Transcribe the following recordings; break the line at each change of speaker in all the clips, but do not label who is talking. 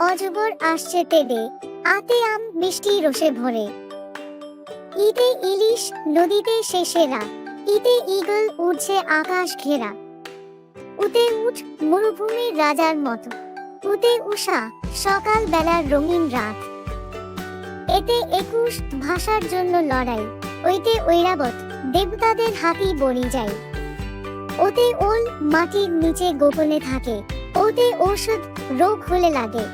অজগর আসছে তেড়ে, আতে আম মিষ্টি রসে ভরে। ঈদে ইলিশ নদীতে শেষেরা, ঈদে ঈগল উড়ছে আকাশ ঘেরা। উতে উঠ মরুভূমির রাজার মতো, উতে উষা সকাল বেলার রঙিন রাত। এতে 21 ভাষার জন্য লড়াই, ওইতে ঐরাবত দেবতাদের হাতি বনি যায়। ওতে ওল মাটির নিচে গোপনে থাকে, ওতে ঔষধ রোগ হলে লাগে।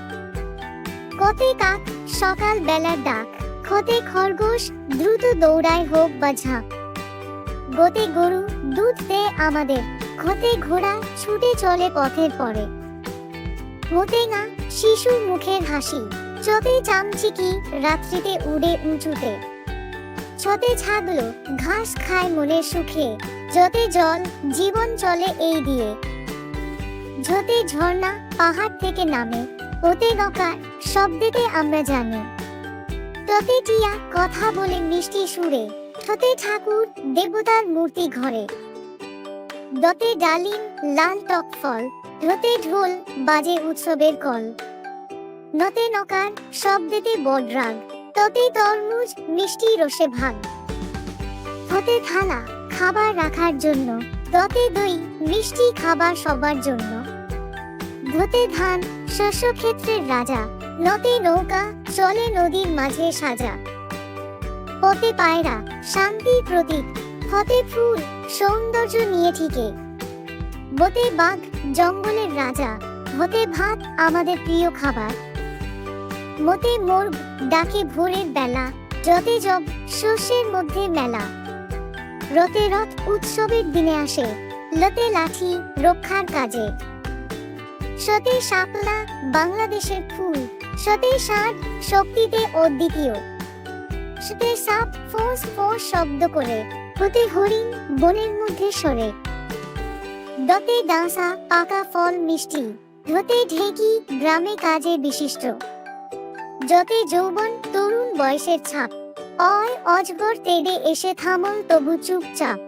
কতে কাক সকাল বেলার ডাক, খতে খরগোশ দ্রুত দৌড়ায় হোক বা ঝাঁক। গোতে গরু দুধ দেয় আমাদের, খতে ঘোড়া ছুটে চলে পথের পরে। হতে না শিশুর মুখের হাসি, চতে চামচিকি রাত্রিতে উড়ে উঁচুতে। ছতে ছাগলো ঘাস খায় মনের সুখে, যতে জল জীবন চলে এই দিয়ে। ঝতে ঝর্ণা পাহাড় থেকে নামে, ওতে নকার শব্দেতে আমরা জানি। ততে টিয়া কথা বলে মিষ্টি সুরে, ঠতে ঠাকুর দেবতার মূর্তি ঘরে। দতে ডালিম লাল টক ফল, ঢতে ঢোল বাজে উৎসবের কল। নতে নকার শব্দেতে বডরাগ, ততে তরমুজ মিষ্টি রসে ভাগ। হতে থালা খাবার রাখার জন্য, ততে দই মিষ্টি খাবার সবার জন্য। ধতে ধান শস্য ক্ষেত্রের রাজা, নতে নৌকা চলে নদীর মাঝে সাজা। পতে পায়রা শান্তির প্রতীক, হতে ফুল সৌন্দর্য নিয়ে ঠিকে। বতে বাঘ জঙ্গলের রাজা, হতে ভাত আমাদের প্রিয় খাবার। মতে মোর ডাকে ভোরের বেলা, যতে জব শস্যের মধ্যে মেলা। রতে রথ উৎসবের দিনে আসে, লতে লাঠি রক্ষার কাজে। সতে শাপলা বাংলাদেশের ফুল, সতে ষাঁড় শক্তিতে অদ্বিতীয়। সতে সাপ ফোঁস ফোঁস শব্দ করে, হতে হরিণ বনের মধ্যে সরে। দতে ডাঁসা পাকা ফল মিষ্টি, ধতে ঢেকি গ্রামে কাজে বিশিষ্ট। যতে যৌবন তরুণ বয়সের ছাপ, অয় অজগর তেড়ে এসে থামল তবু চুপচাপ।